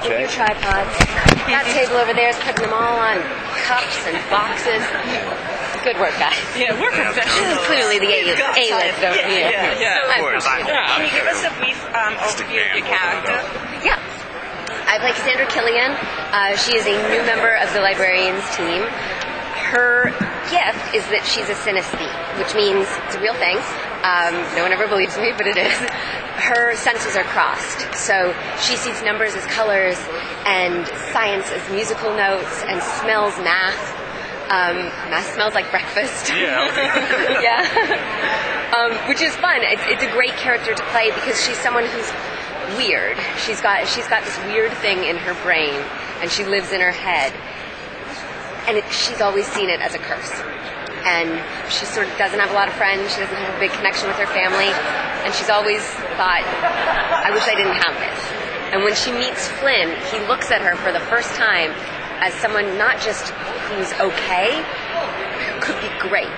with your tripods. That table over there is putting them all on cups and boxes. Good work, guys. Yeah, we're professionals. Clearly the A-list over here. Yeah. I appreciate it. Can you give us a brief overview of your character? Yeah. I play Cassandra Killian. She is a new member of the Librarians team. Her gift is that she's a synesthete, which means it's a real thing. No one ever believes me, but it is. Her senses are crossed. So she sees numbers as colors and science as musical notes and smells math. Math smells like breakfast. Yeah. Yeah. Which is fun. It's a great character to play because she's someone who's weird. She's got this weird thing in her brain, and she lives in her head. And she's always seen it as a curse. And she sort of doesn't have a lot of friends. She doesn't have a big connection with her family. And she's always thought, I wish I didn't have this. And when she meets Flynn, he looks at her for the first time as someone not just who's okay, who could be great.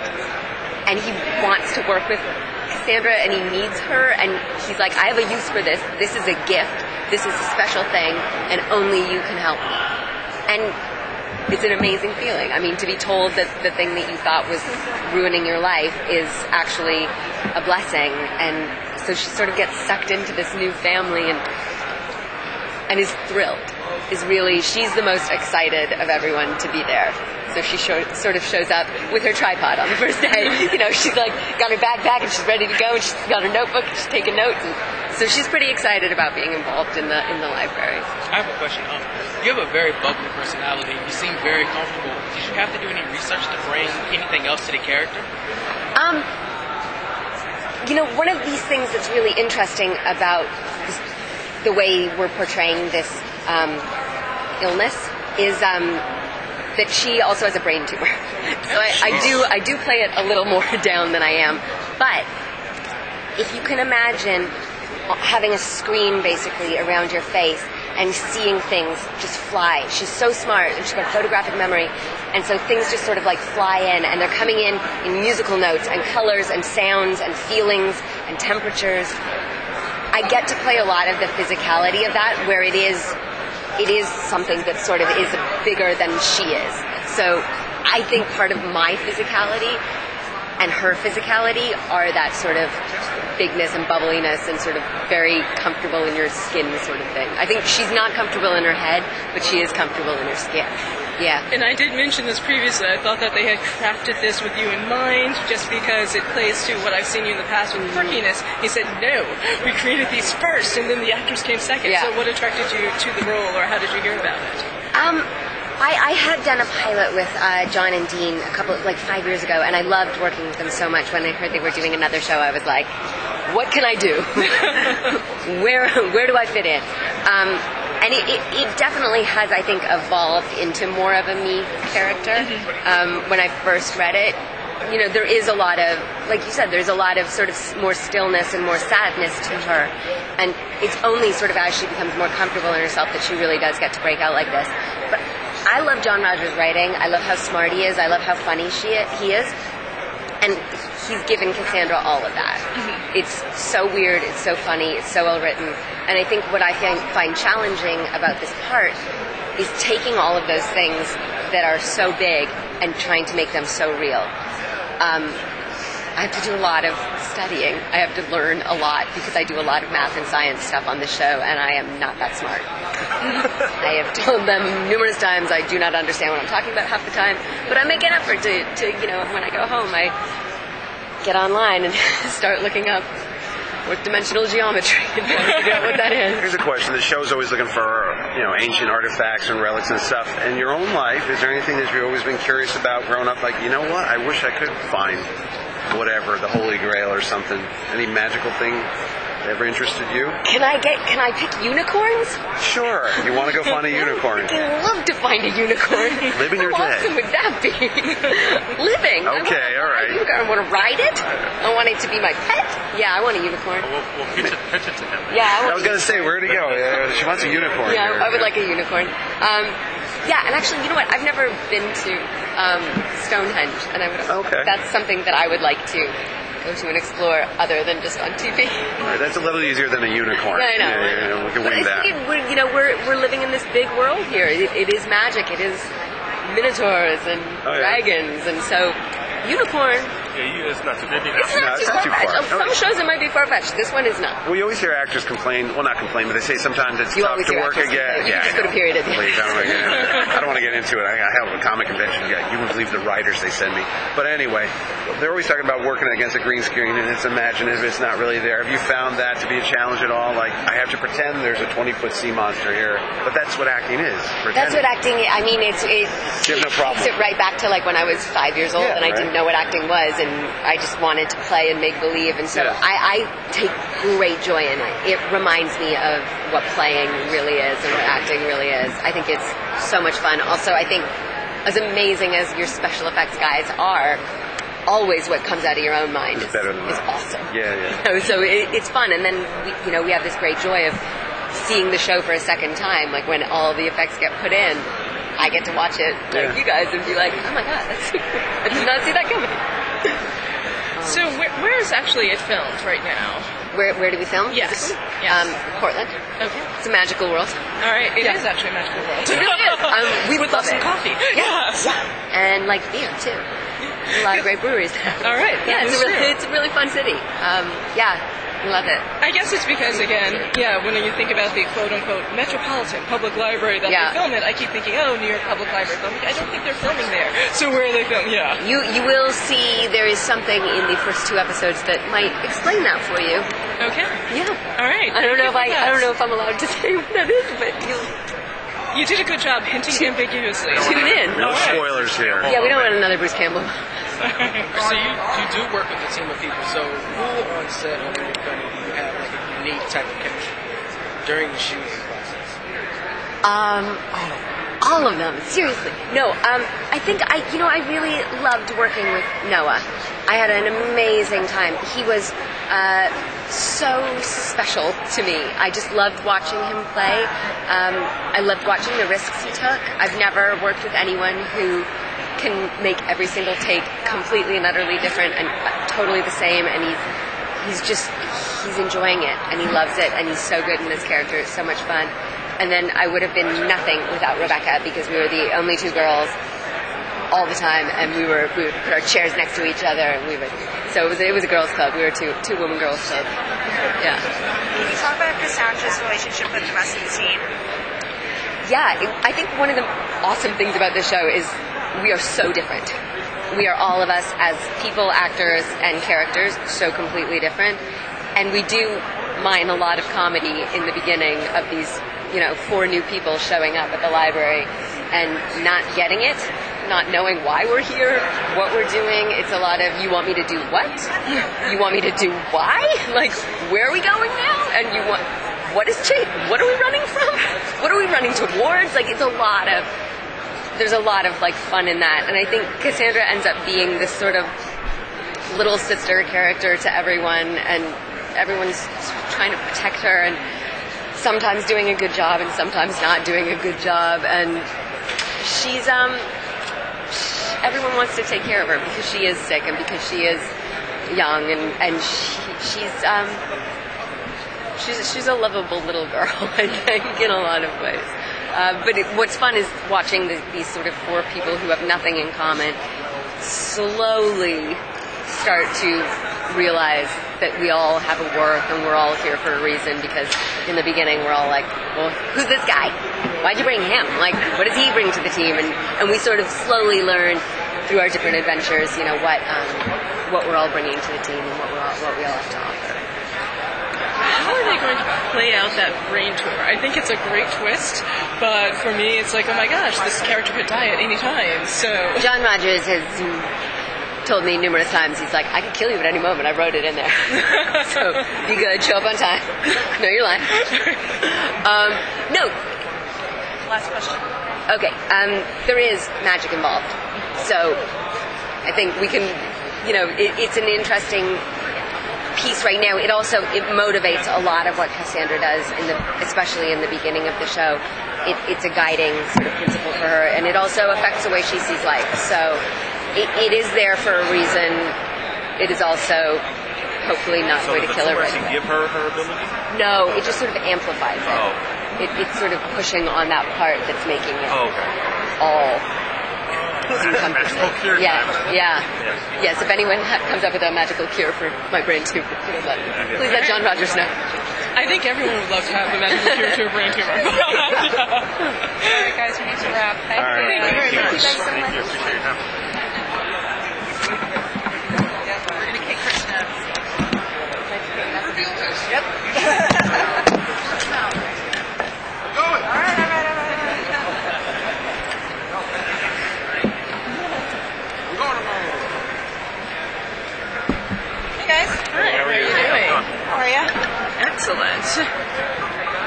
And he wants to work with Cassandra, and he needs her, and he's like, I have a use for this. This is a gift. This is a special thing, and only you can help me. And it's an amazing feeling. I mean, to be told that the thing that you thought was ruining your life is actually a blessing. And so she sort of gets sucked into this new family and is thrilled. She's the most excited of everyone to be there. So she sort of shows up with her tripod on the first day. You know, she's like got her backpack and she's ready to go, and she's got her notebook and she's taking notes. And so she's pretty excited about being involved in the library. I have a question. You have a very bubbly personality. You seem very comfortable. Did you have to do any research to bring anything else to the character? You know, one of these things that's really interesting about the way we're portraying this illness is that she also has a brain tumor. So I do play it a little more down than I am. But if you can imagine having a screen basically around your face and seeing things just fly. She's so smart, and she's got photographic memory, and so things just sort of like fly in, and they're coming in musical notes and colors and sounds and feelings and temperatures. I get to play a lot of the physicality of that, where it is something that sort of is bigger than she is. So I think part of my physicality and her physicality are that sort of bigness and bubbliness and sort of very comfortable in your skin sort of thing. I think she's not comfortable in her head, but she is comfortable in her skin. Yeah. And I did mention this previously. I thought that they had crafted this with you in mind just because it plays to what I've seen you in the past with quirkiness. He said, no, we created these first, and then the actors came second. Yeah. So what attracted you to the role, or how did you hear about it? I had done a pilot with John and Dean 5 years ago, and I loved working with them so much. When I heard they were doing another show, I was like, what can I do? Where do I fit in? And it definitely has, I think, evolved into more of a me character. When I first read it, you know, there is a lot of, like you said, there's a lot of sort of more stillness and more sadness to her. And it's only sort of as she becomes more comfortable in herself that she really does get to break out like this. But I love John Rogers' writing. I love how smart he is. I love how funny he is. And he's given Cassandra all of that. It's so weird. It's so funny. It's so well written. And I think what I find challenging about this part is taking all of those things that are so big and trying to make them so real. I have to do a lot of studying. I have to learn a lot because I do a lot of math and science stuff on the show, and I am not that smart. I have told them numerous times I do not understand what I'm talking about half the time, but I make an effort to you know, when I go home, I get online and start looking up fourth-dimensional geometry and trying to figure out what that is. Here's a question. The show's always looking for, you know, ancient artifacts and relics and stuff. In your own life, is there anything that you've always been curious about growing up? Like, you know what? I wish I could find whatever, the Holy Grail or something. Any magical thing that ever interested you? Can I pick unicorns? Sure. You want to go find a unicorn? I'd love to find a unicorn. Living your How day. awesome would that be? Living. Okay, all right. I want to ride it. I want it to be my pet. Yeah, I want a unicorn. We'll pitch it to him. Yeah, I was going to say, where'd he go? She wants a unicorn. Yeah, here. I would like a unicorn. Yeah, and actually, you know what? I've never been to Stonehenge, and I would. Okay. That's something that I would like to go to and explore other than just on TV. Right, that's a little easier than a unicorn. Yeah, I know. Yeah, we can wing that. We're living in this big world here. It is magic. It is minotaurs and dragons, and so unicorn. Yeah, it's not too big. It's not too far-fetched. Some shows it might be far-fetched. This one is not. Well, you always hear actors complain. Well, not complain, but they say sometimes it's tough to work again. You can just go to period. Please, I don't want to get into it. I have a comic convention. You wouldn't believe the writers they send me. But anyway, they're always talking about working against a green screen, and it's imaginative. It's not really there. Have you found that to be a challenge at all? Like, I have to pretend there's a 20-foot sea monster here, but that's what acting is. Pretending. That's what acting. I mean, you have no problem. Takes it right back to like when I was 5 years old, and I didn't know what acting was, and I just wanted to play and make believe, and so I take great joy in it. It reminds me of what playing really is and what acting really is. I think it's so much fun. Also, I think as amazing as your special effects guys are, always what comes out of your own mind is awesome. Yeah. So it's fun, and then we have this great joy of seeing the show for a second time, like when all the effects get put in. I get to watch it like you guys and be like, oh my god, I did not see that coming. So where is actually it filmed right now? Where do we film? Yes. Portland. Okay. It's a magical world. All right. It is actually a magical world. It really is. We would love some coffee. Yes. And like beer too. A lot of great breweries. All right. Yeah, it's a really fun city. Love it. I guess it's because, again, when you think about the quote-unquote metropolitan public library that they film it, I keep thinking, New York Public Library film. I don't think they're filming there. So where are they filming? Yeah. You will see there is something in the first 2 episodes that might explain that for you. Okay. Yeah. All right. I don't know if I'm allowed to say what that is, but you did a good job hinting ambiguously. Tune in. No spoilers here. Yeah, we don't want another Bruce Campbell. So you do work with a team of people. So who on set or in your company do you have like a unique type of chemistry during the shooting process? All of them. Seriously. No. I think I really loved working with Noah. I had an amazing time. He was so special to me. I just loved watching him play. I loved watching the risks he took. I've never worked with anyone who can make every single take completely and utterly different and totally the same, and he's enjoying it, and he loves it, and he's so good in his character. It's so much fun. And then I would have been nothing without Rebecca, because we were the only 2 girls all the time, and we would put our chairs next to each other, and so it was a girls' club. We were two women girls club. Yeah. Can you talk about Cassandra's relationship with the rest of the team? Yeah, I think one of the awesome things about this show is we are so different. We are all of us as people, actors, and characters so completely different. And we do mine a lot of comedy in the beginning of these, 4 new people showing up at the library and not getting it, not knowing why we're here, what we're doing. It's a lot of, you want me to do what? You want me to do why? Like, where are we going now? And what is change? What are we running from? What are we running towards? Like, there's a lot of like fun in that, and I think Cassandra ends up being this sort of little sister character to everyone, and everyone's trying to protect her, and sometimes doing a good job and sometimes not doing a good job, and she's everyone wants to take care of her because she is sick and because she is young, and she's a lovable little girl, I think, in a lot of ways. But what's fun is watching these sort of 4 people who have nothing in common slowly start to realize that we all have a worth and we're all here for a reason, because in the beginning we're all like, well, who's this guy? Why'd you bring him? Like, what does he bring to the team? And we sort of slowly learn through our different adventures, what we're all bringing to the team and what we all have to offer. How are they going to play out that brain tumor? I think it's a great twist, but for me it's like, oh my gosh, this character could die at any time, so... John Rogers has told me numerous times, he's like, I could kill you at any moment, I wrote it in there. So, be good, show up on time. No, you're lying. No. Last question. Okay, there is magic involved. So, I think we can, it's an interesting piece right now. It motivates a lot of what Cassandra does, especially in the beginning of the show. It's a guiding sort of principle for her, and it also affects the way she sees life. So it is there for a reason, it is also hopefully not So going to kill her. actually give her ability? No, it just sort of amplifies it. Oh. It's sort of pushing on that part that's making it Oh, okay. all seem comfortable. Magical cure Yeah, time. yeah. Yes. Yes, if anyone comes up with a magical cure for my brain tumor, please let John Rogers know. I think everyone would love to have a magical cure to a brain tumor. All right, guys, we need to wrap. All right. Thank you very much. Thank you guys so Thank you. much. Appreciate your time. We're going to kick Chris nuts. Yep. Hey guys. Hi, how are you doing? How are ya? Excellent.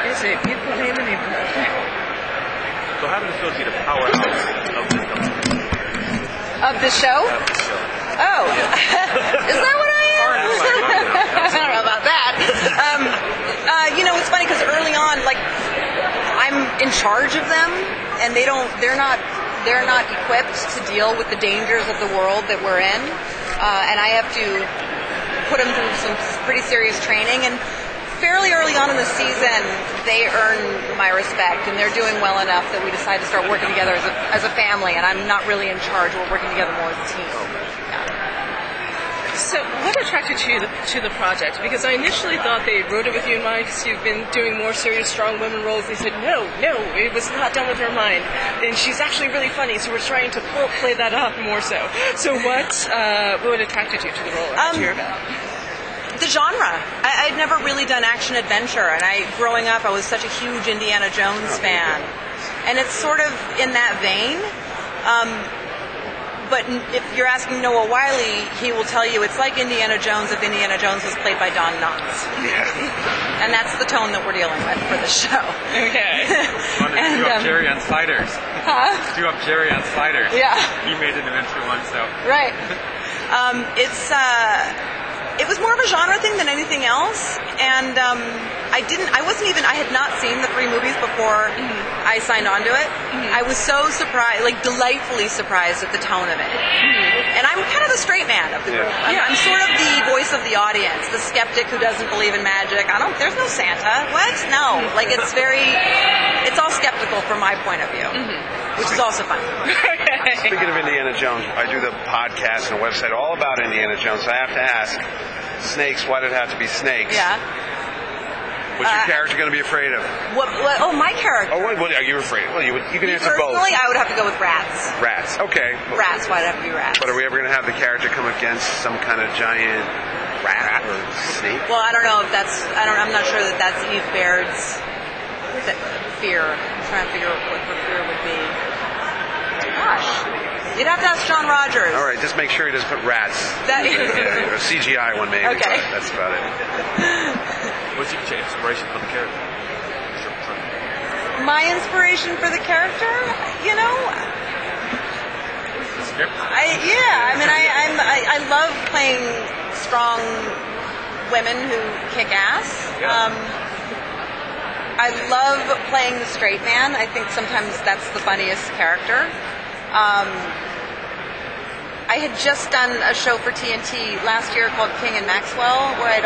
It's a beautiful day in the neighborhood. So how does it feel to be the powerhouse of Of the company? the show? Of the show. Oh. Is that what I am? I don't know about that. It's funny because early on, like, I'm in charge of them, and they're not equipped to deal with the dangers of the world that we're in, and I have to put them through some pretty serious training. And fairly early on in the season, they earn my respect, and they're doing well enough that we decided to start working together as a family. And I'm not really in charge; we're working together more as a team. So, what attracted you to the project? Because I initially thought they wrote it with you in mind because you've been doing more serious, strong women roles. They said, no, it was not done with her mind. And she's actually really funny, so we're trying to play that up more so. So what attracted you to the role? How'd you hear about it? The genre. I'd never really done action-adventure, and growing up, I was such a huge Indiana Jones fan. And it's sort of in that vein. But if you're asking Noah Wiley, he will tell you it's like Indiana Jones if Indiana Jones was played by Don Knotts. And that's the tone that we're dealing with for the show. Okay. And, do up Jerry on Sliders. Huh? Do up Jerry on Sliders. Yeah. He made an adventure once, so. Right. It was more of a genre thing than anything else, and I had not seen the 3 movies before I signed on to it. I was so surprised, like delightfully surprised at the tone of it. And I'm kind of the straight man of the group. I'm sort of the voice of the audience, the skeptic who doesn't believe in magic. There's no Santa. What? No. Like it's all skeptical from my point of view, which is also fun. Speaking of Indiana Jones, I do the podcast and a website all about Indiana Jones. So I have to ask, snakes, why did it have to be snakes? Yeah. What's your character going to be afraid of? What? Oh, my character. Oh, what are you afraid of? Well, you can answer both. Personally, I would have to go with rats. Rats, okay. Rats, why'd it have to be rats? But are we ever going to have the character come against some kind of giant rat or snake? Well, I don't know if I'm not sure that that's Eve Baird's fear. I'm trying to figure out what her fear would be. Gosh. You'd have to ask John Rogers. All right, just make sure he doesn't put rats. That- Yeah, a CGI one maybe. Okay. But that's about it. What's your inspiration for the character? My inspiration for the character, The script? I love playing strong women who kick ass. Yeah. I love playing the straight man. I think sometimes that's the funniest character. I had just done a show for TNT last year called King and Maxwell, where I'd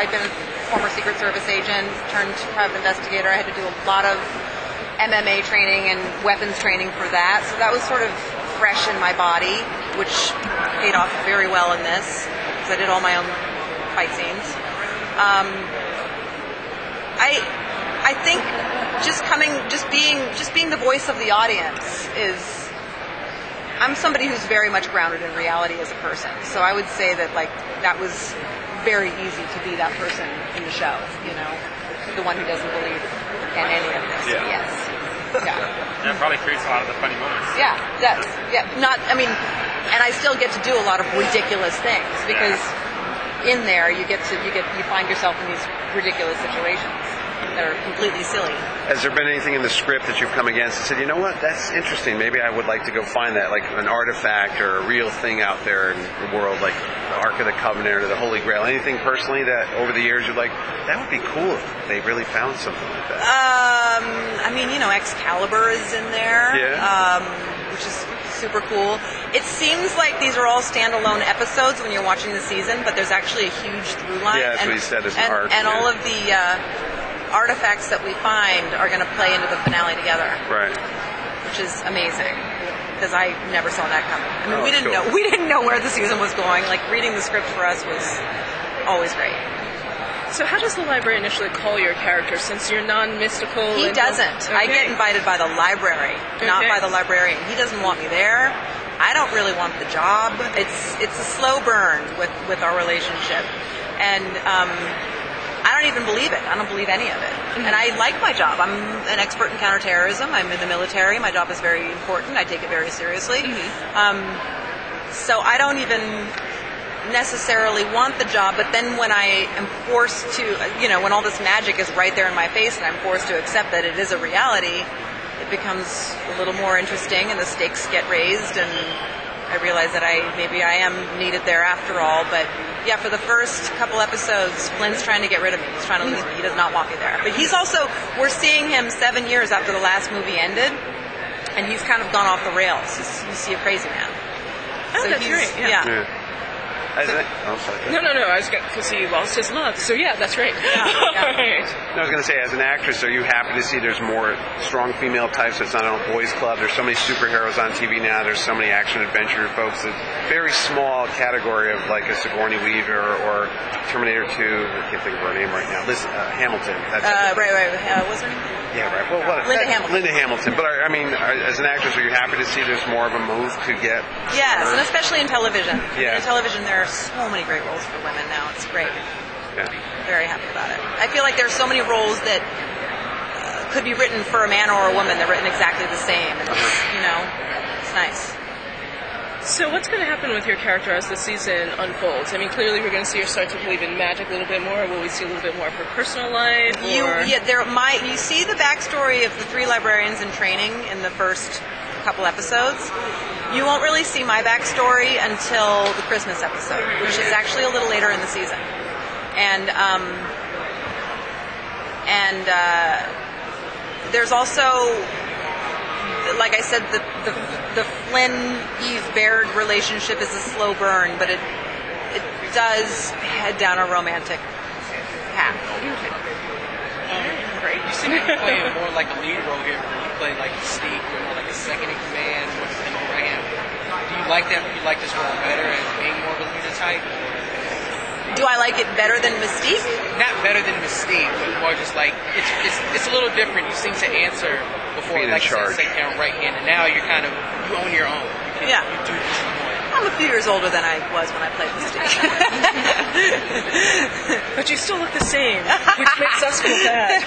been a former Secret Service agent, turned private investigator. I had to do a lot of MMA training and weapons training for that. So that was sort of fresh in my body, which paid off very well in this, because I did all my own fight scenes. I think just being the voice of the audience is. I'm somebody who's very much grounded in reality as a person, so I would say that that was very easy to be that person in the show. The one who doesn't believe in any of this. Yeah. Yes. Yeah. That probably creates a lot of the funny moments. Yeah. It does. Yeah. And I still get to do a lot of ridiculous things because in there you find yourself in these ridiculous situations. that are completely silly. Has there been anything in the script that you've come against and said, you know what, that's interesting, maybe I would like to go find that, like an artifact or a real thing out there in the world, like the Ark of the Covenant or the Holy Grail? Anything personally that over the years you're like, that would be cool if they really found something like that? I mean, Excalibur is in there, which is super cool. It seems like these are all standalone episodes when you're watching the season, but there's actually a huge through line. Yeah, that's what he said as an arc. And all of the artifacts that we find are going to play into the finale together. Right. Which is amazing, because I never saw that coming. I mean, cool. we didn't know where the season was going. Like, reading the script for us was always great. So how does the library initially call your character, since you're non-mystical? He doesn't. Okay. I get invited by the library, not by the librarian. He doesn't want me there. I don't really want the job. It's a slow burn with our relationship. And I don't even believe it. I don't believe any of it. Mm-hmm. And I like my job. I'm an expert in counterterrorism. I'm in the military. My job is very important. I take it very seriously. Mm-hmm. So I don't even necessarily want the job, but then when I am forced to, when all this magic is right there in my face and I'm forced to accept that it is a reality, it becomes a little more interesting and the stakes get raised, and I realize that maybe I am needed there after all. But yeah, for the first couple episodes, Flynn's trying to get rid of me. He's trying to lose me. He does not want me there. But he's also, we're seeing him 7 years after the last movie ended, and he's kind of gone off the rails. You see a crazy man. Oh, so that's great. Yeah. Sorry. No. I was because he lost his love. So yeah, that's right. Yeah. Right. I was going to say, as an actress, are you happy to see there's more strong female types? It's not a boys' club. There's so many superheroes on TV now. There's so many action adventure folks. It's a very small category of like a Sigourney Weaver or Terminator 2. I can't think of her name right now. Hamilton. Right. What's her name? Yeah, right. Well, Linda Hamilton. But I mean, as an actress, are you happy to see there's more of a move to get? Yes, and especially in television. Yeah. In television, there are so many great roles for women now. It's great. Yeah. Very happy about it. I feel like there's so many roles that could be written for a man or a woman. They're written exactly the same. And it's nice. So what's going to happen with your character as the season unfolds? I mean, clearly we're going to see her start to believe in magic a little bit more. Will we see a little bit more of her personal life? You see the backstory of the 3 librarians in training in the first couple episodes. You won't really see my backstory until the Christmas episode, which is actually a little later in the season. And there's also, like I said, the Flynn-Eve Baird relationship is a slow burn, but it does head down a romantic path. Great. You seem to be playing more like a lead role here. You play like Mystique, you're more like a second in command, more than right hand. Do you like that? You like this role better as being more of a leader type? Do I like it better than Mystique? Not better than Mystique, but more just like it's a little different. You seem to answer before, being like in charge. you said, second right hand, and now you own your own. You do this more. I'm a few years older than I was when I played Mystique. But you still look the same, which makes us feel bad.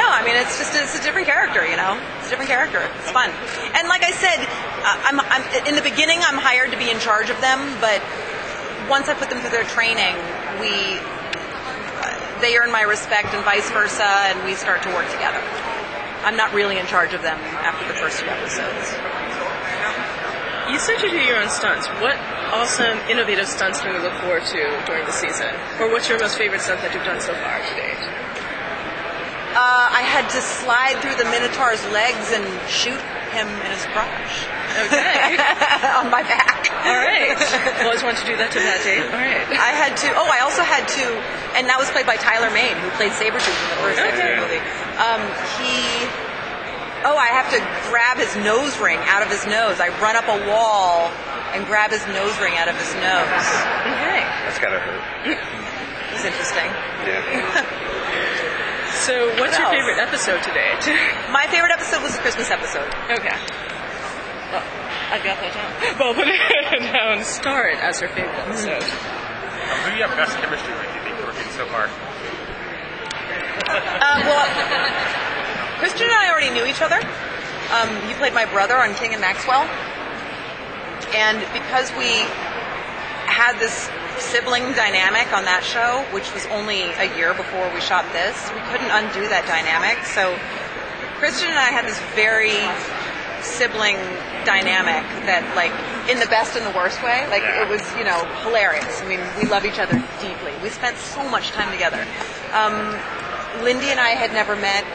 I mean, it's a different character, It's a different character. It's fun. And like I said, I'm in the beginning, I'm hired to be in charge of them, but once I put them through their training, they earn my respect and vice versa, and we start to work together. I'm not really in charge of them after the first 2 episodes. You said you do your own stunts. What awesome, innovative stunts can we look forward to during the season? Or what's your most favorite stunt that you've done so far to date? I had to slide through the Minotaur's legs and shoot him in his crotch. Okay. On my back. All right. Always wanted to do that to that date. All right. I also had to, and that was played by Tyler Mane, who played Sabretooth in the first X-Men movie. I have to grab his nose ring out of his nose. I run up a wall and grab his nose ring out of his nose. Okay. That's gotta hurt. It was interesting. Yeah. So, what's your favorite episode to date? My favorite episode was the Christmas episode. Okay. Well, I got that down. Well, put it down. Start as her favorite episode. Who do you have best chemistry with, you think, working so far? Christian and I already knew each other. He played my brother on King and Maxwell. And because we had this sibling dynamic on that show, which was only a year before we shot this. We couldn't undo that dynamic. So Kristen and I had this very sibling dynamic that, like, in the best and the worst way, like, it was, hilarious. I mean, we love each other deeply. We spent so much time together. Lindy and I had never met.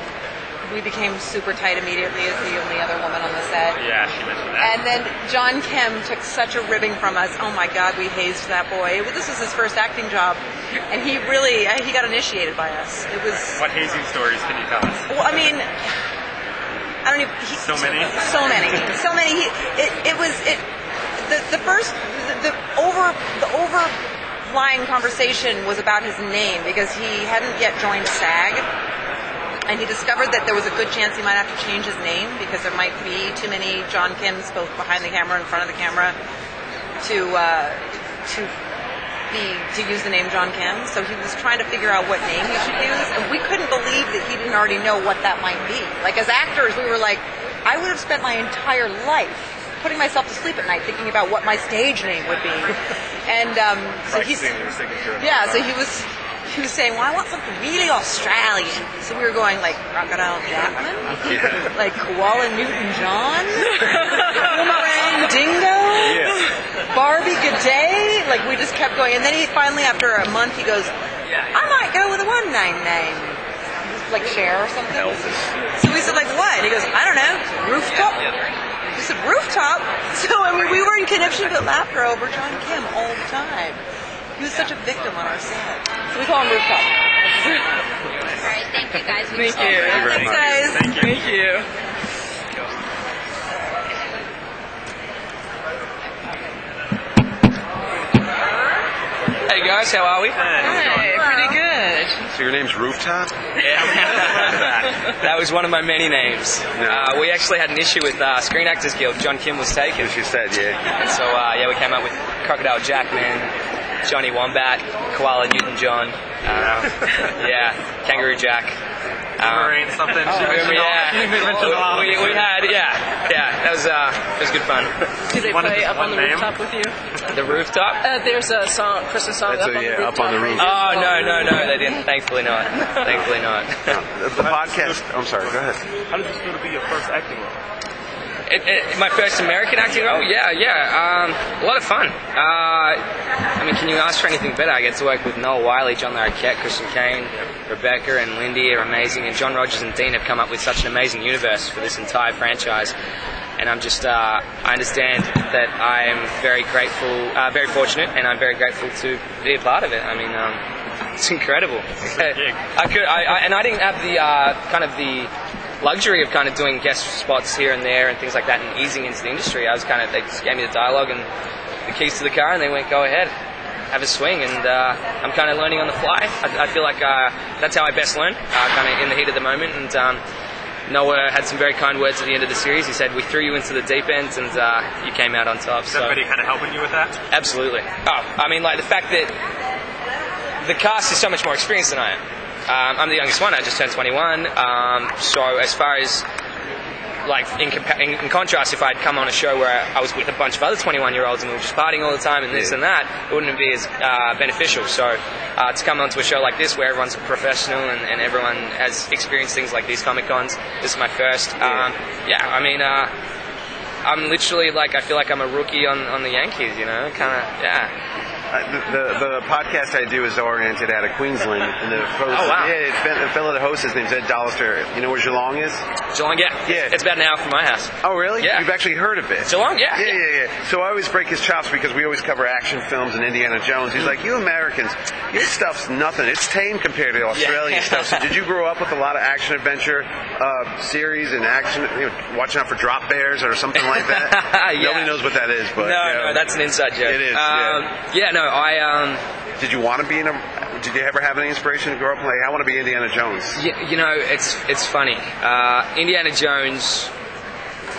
We became super tight immediately as the only other woman on the set. Yeah, she mentioned that. And then John Kim took such a ribbing from us. Oh my God, we hazed that boy. This was his first acting job, and he really he got initiated by us. It was. What hazing stories can you tell us? Well, I mean, I don't even. So many. The overlying conversation was about his name because he hadn't yet joined SAG. And he discovered that there was a good chance he might have to change his name because there might be too many John Kims, both behind the camera and in front of the camera, to use the name John Kim. So he was trying to figure out what name he should use, and we couldn't believe that he didn't already know what that might be. Like, as actors, we were like, I would have spent my entire life putting myself to sleep at night thinking about what my stage name would be. And so he was saying, well, I want something really Australian. So we were going like Crocodile Jackman, like Koala Newton-John, Boomerang Dingo, Barbie G'day. Like, we just kept going. And then he finally, after a month, he goes, I might go with a one-name name. Like Cher or something. So we said, like, what? And he goes, I don't know, Rooftop. We said, Rooftop? So, I mean, we were in conniption but laughter over John Kim all the time. He was such a victim on our set. So we call him Rooftop. All right, thank you guys. Thank you. Thanks, guys. Thank you. Hey guys, how are we? Hi, pretty good. So your name's Rooftop? That was one of my many names. No. We actually had an issue with Screen Actors Guild. John Kim was taken. As you said, yeah. And so, we came up with Crocodile Jackman, Johnny Wombat, Koala Newton-John, Kangaroo Jack. Boomerang something. We had, that was good fun. Do they play Up on the Rooftop with you? The Rooftop? There's a song, Christmas song, Up on the Rooftop. Up on the Rooftop. Oh, no, they didn't. Thankfully not. The podcast. I'm sorry. Go ahead. How did this feel to be your first acting role? My first American acting role? Yeah. A lot of fun. I mean, can you ask for anything better? I get to work with Noel Wiley, John Larroquette, Christian Kane, Rebecca and Lindy are amazing, and John Rogers and Dean have come up with such an amazing universe for this entire franchise. And I'm just, I understand that I am very grateful, very fortunate, and I'm very grateful to be a part of it. I mean, it's incredible. I didn't have the kind of the luxury of kind of doing guest spots here and there and things like that and easing into the industry. They just gave me the dialogue and the keys to the car and they went, go ahead, have a swing, and I'm kind of learning on the fly. I feel like that's how I best learn, kind of in the heat of the moment. And Noah had some very kind words at the end of the series. He said, we threw you into the deep end and you came out on top. Is everybody kind of helping you with that? Absolutely. I mean, like the fact that the cast is so much more experienced than I am. I'm the youngest one. I just turned 21. So as far as, like, in contrast, if I'd come on a show where I was with a bunch of other 21-year-olds and we were just partying all the time and this and that, it wouldn't be as beneficial. So to come onto a show like this where everyone's a professional and everyone has experienced things like these Comic-Cons, this is my first. I mean, I'm literally, like, I feel like I'm a rookie on the Yankees, you know, kind of, The podcast I do is oriented out of Queensland, and the host, the fellow that hosts, his name's Ed Dollister. You know where Geelong is? Geelong, yeah. It's about an hour from my house. Oh, really? Yeah. You've actually heard of it? Geelong, yeah. So I always break his chops because we always cover action films and Indiana Jones. He's like, you Americans, your stuff's nothing. It's tame compared to Australian stuff. So did you grow up with a lot of action adventure series and action, watching out for drop bears or something like that? Nobody knows what that is, but no, that's an inside joke. It is. Did you want to be did you ever have any inspiration to grow up like, I want to be Indiana Jones? Yeah, it's funny. Indiana Jones,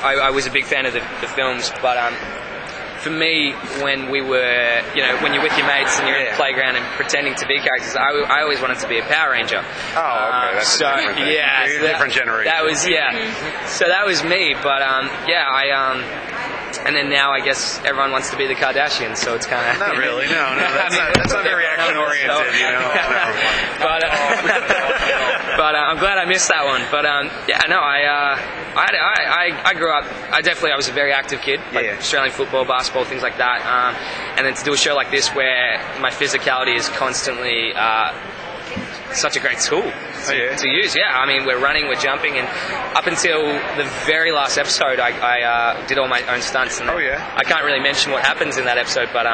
I was a big fan of the films, but for me, when we were, when you're with your mates and you're in the playground and pretending to be characters, I always wanted to be a Power Ranger. Oh, okay, that's a different thing. You're a different generation. That was, so that was me, but And then now I guess everyone wants to be the Kardashians, so it's kind of... Not really, no. That's not very action-oriented, you know. But I'm glad I missed that one. But I grew up. I was a very active kid, like Australian football, basketball, things like that. And then to do a show like this where my physicality is constantly such a great tool to use. Yeah, I mean, we're running, we're jumping, and up until the very last episode, I did all my own stunts. And I can't really mention what happens in that episode, but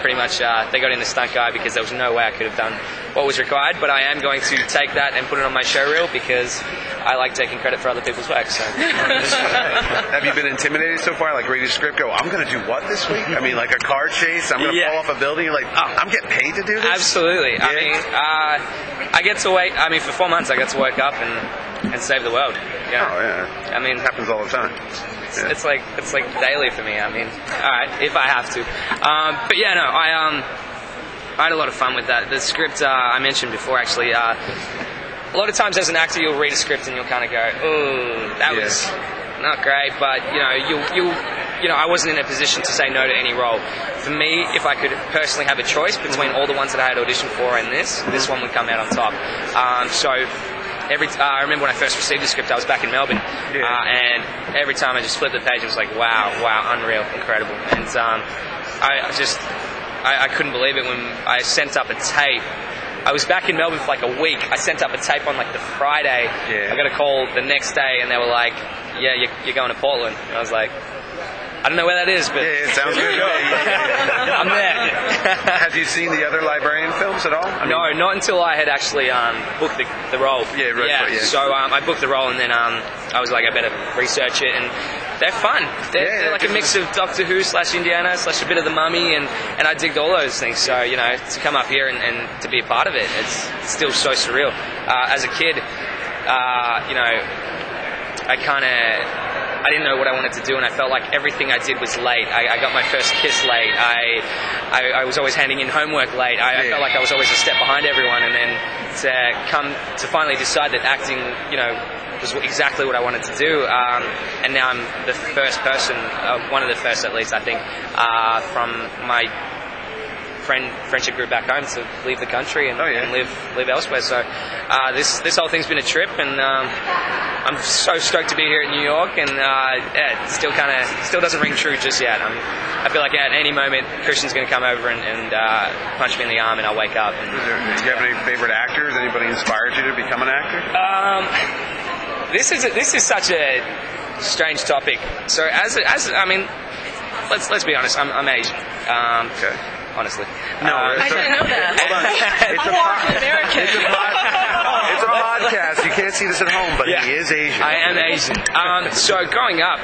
pretty much they got in the stunt guy because there was no way I could have done what was required. But I am going to take that and put it on my show reel because I like taking credit for other people's work. So, have you been intimidated so far? Like, read a script, go, I'm going to do what this week? I mean, like a car chase. I'm going to fall off a building. You're like, I'm getting paid to do this. Absolutely. Yeah. I mean, I get to wait. I mean, for 4 months, I get to wake up and save the world. Yeah. Oh yeah. I mean, it happens all the time. It's like daily for me. I mean, all right, if I have to. But yeah, no, I had a lot of fun with that. The script I mentioned before, actually. A lot of times as an actor, you'll read a script and you'll kind of go, "Oh, that was not great," but I wasn't in a position to say no to any role. For me, if I could personally have a choice between all the ones that I had auditioned for and this one would come out on top. So I remember when I first received the script, I was back in Melbourne, and every time I just flipped the page, it was like, wow, unreal, incredible. And I couldn't believe it when I sent up a tape. I was back in Melbourne for like a week. I sent up a tape on like the Friday. I got a call the next day, and they were like, "Yeah, you're going to Portland." And I was like, "I don't know where that is, but it sounds good." I'm there. Have you seen the other Librarian films at all? No, not until I had actually booked the role. So I booked the role, and then I was like, I better research it, and they're fun. They're like a mix of Doctor Who / Indiana / a bit of the Mummy, and I digged all those things. So to come up here and to be a part of it, it's still so surreal. As a kid, I didn't know what I wanted to do, and I felt like everything I did was late. I got my first kiss late. I was always handing in homework late. I felt like I was always a step behind everyone, and then to finally decide that acting, was exactly what I wanted to do. And now I'm the first person, one of the first at least, I think, from my friendship group back home to leave the country and live elsewhere. So this whole thing's been a trip, and I'm so stoked to be here in New York, and it still doesn't ring true just yet. I feel like at any moment Christian's going to come over and punch me in the arm, and I'll wake up. And, do you have any favorite actors? Anybody inspired you to become an actor? This is such a strange topic. So let's be honest. I'm Asian. Honestly. No, I didn't know that. Hold on. It's a podcast. You can't see this at home, but he is Asian. I am Asian. So growing up,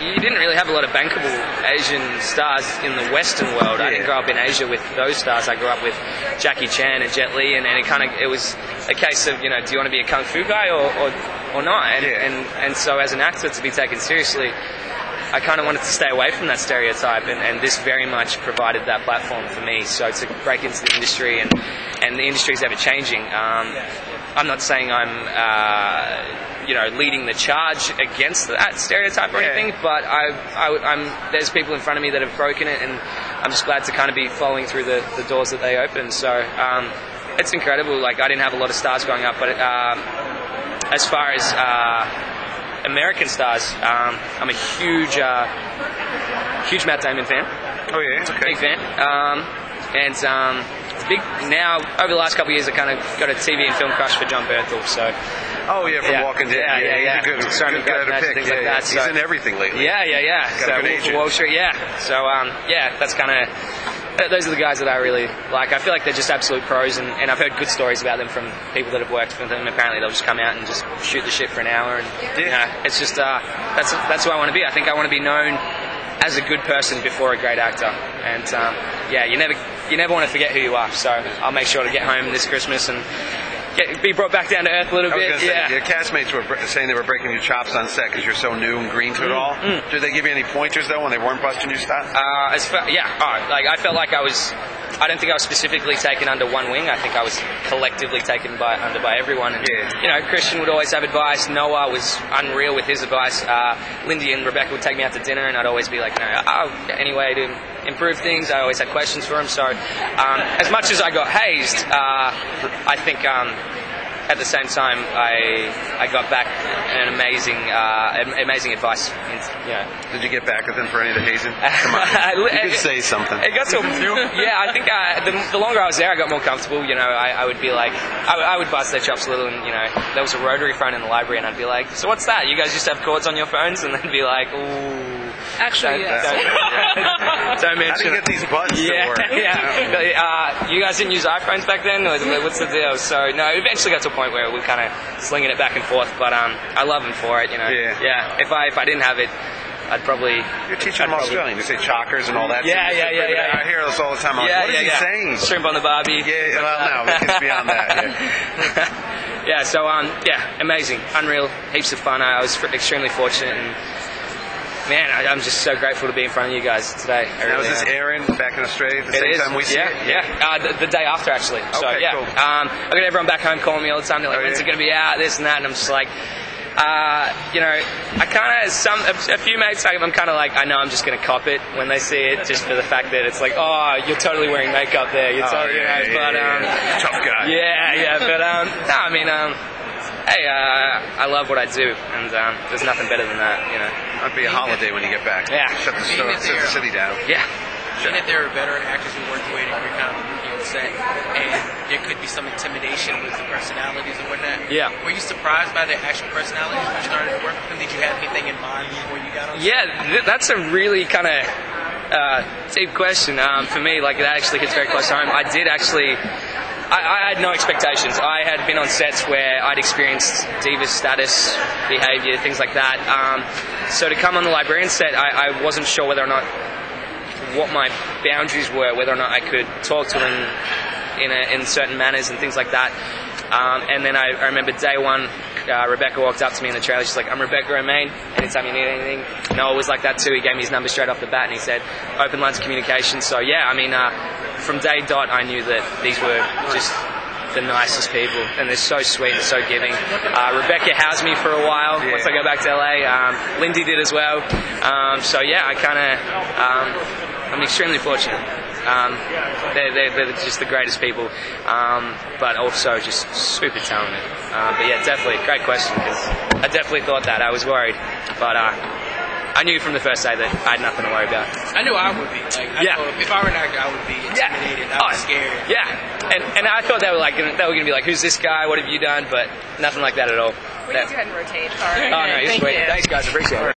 you didn't really have a lot of bankable Asian stars in the Western world. I didn't grow up in Asia with those stars. I grew up with Jackie Chan and Jet Li, and it was a case of, do you want to be a kung fu guy or not? And so as an actor, to be taken seriously, I kind of wanted to stay away from that stereotype, and this very much provided that platform for me. So to break into the industry, and the industry's ever changing. I'm not saying I'm leading the charge against that stereotype or anything, but there's people in front of me that have broken it, and I'm just glad to kind of be following through the doors that they open. So it's incredible. Like, I didn't have a lot of stars growing up, but as far as American stars, I'm a huge Matt Damon fan. Oh yeah, okay. Big fan. It's big now. Over the last couple of years, I kind of got a TV and film crush for John Bernthal. So. Oh yeah, from Walking Dead. Yeah. He's a good guy to pick. Things like that. He's in everything lately. Yeah. Got a good agent. Wall Street. Yeah. So that's kind of. Those are the guys that I really like. I feel like they're just absolute pros, and I've heard good stories about them from people that have worked for them. Apparently, they'll just come out and just shoot the shit for an hour, and it's just that's who I want to be. I think I want to be known as a good person before a great actor, and you never want to forget who you are. So I'll make sure to get home this Christmas and be brought back down to earth a little I was bit. going to say, Yeah. your castmates were saying they were breaking your chops on set because you're so new and green to it all. Did they give you any pointers, though, when they weren't busting your stuff? Like I felt like I don't think I was specifically taken under one wing. I think I was collectively taken under by everyone. And, you know, Christian would always have advice. Noah was unreal with his advice. Lindy and Rebecca would take me out to dinner, and I'd always be like, any way to improve things. I always had questions for them. So as much as I got hazed, I think at the same time I got back an amazing advice. Did you get back with them for any of the hazing? Come on, you could say something. It got to I think the longer I was there, I got more comfortable. You know, I would be like, I would bust their chops a little, and you know, there was a rotary phone in the library, and I'd be like, so what's that? You guys used to have cords on your phones, and they'd be like, ooh. Actually, yes. Don't mention. How do you get these buttons to work? You guys didn't use iPhones back then? Or what's the deal? So no, it eventually got to a point where we kind of slinging it back and forth. But I love them for it. You know. Yeah. If I didn't have it, I'd probably. You're teaching them Australian. You say chockers and all that. Yeah. I hear this all the time. I'm like, what is he saying? Shrimp on the barbie. Yeah. Well, no, it's beyond that. Yeah. So amazing, unreal, heaps of fun. I was extremely fortunate and. Man, I'm just so grateful to be in front of you guys today. Now, is this airing back in Australia at the same time we see it? Yeah. The day after, actually. So, okay, cool. I got everyone back home calling me all the time. They're like, when's it going to be out, this and that? And I'm just like, you know, I kind of, a few mates, I'm kind of like, I know I'm just going to cop it when they see it, just for the fact that it's like, oh, you're totally wearing makeup there. You're totally, tough guy. Yeah, but, no, I mean, hey, I love what I do, and there's nothing better than that, you know. It'd be a holiday when you get back. Yeah. Shut the city down. Yeah. Being that there are veteran actors who work their way to your kind of rookie on set, and there could be some intimidation with the personalities and whatnot. Yeah. Were you surprised by their actual personalities when you started to work with them? Did you have anything in mind before you got on set? Yeah, that's a really kind of deep question. For me, like, that actually hits very close to home. I did actually... I had no expectations. I had been on sets where I'd experienced diva status, behaviour, things like that. So to come on the Librarians set, I wasn't sure whether or not what my boundaries were, whether or not I could talk to them in certain manners and things like that. And then I remember day one, Rebecca walked up to me in the trailer. She's like, I'm Rebecca Romaine. Anytime you need anything. Noah was like that too. He gave me his number straight off the bat, and he said, open lines of communication. So yeah, I mean, from day dot, I knew that these were just the nicest people, and they're so sweet and so giving. Rebecca housed me for a while once I go back to LA. Lindy did as well. So yeah, I'm extremely fortunate. They're just the greatest people, but also just super talented. But yeah, definitely, great question, because I definitely thought that. I was worried, but I knew from the first day that I had nothing to worry about. I knew I would be. If I were an actor, I would be intimidated. I was scared. Yeah, and I thought they were going to be like, who's this guy? What have you done? But nothing like that at all. We need to go ahead and rotate. Sorry. Oh no, you're sweet. Thanks, guys. Appreciate it.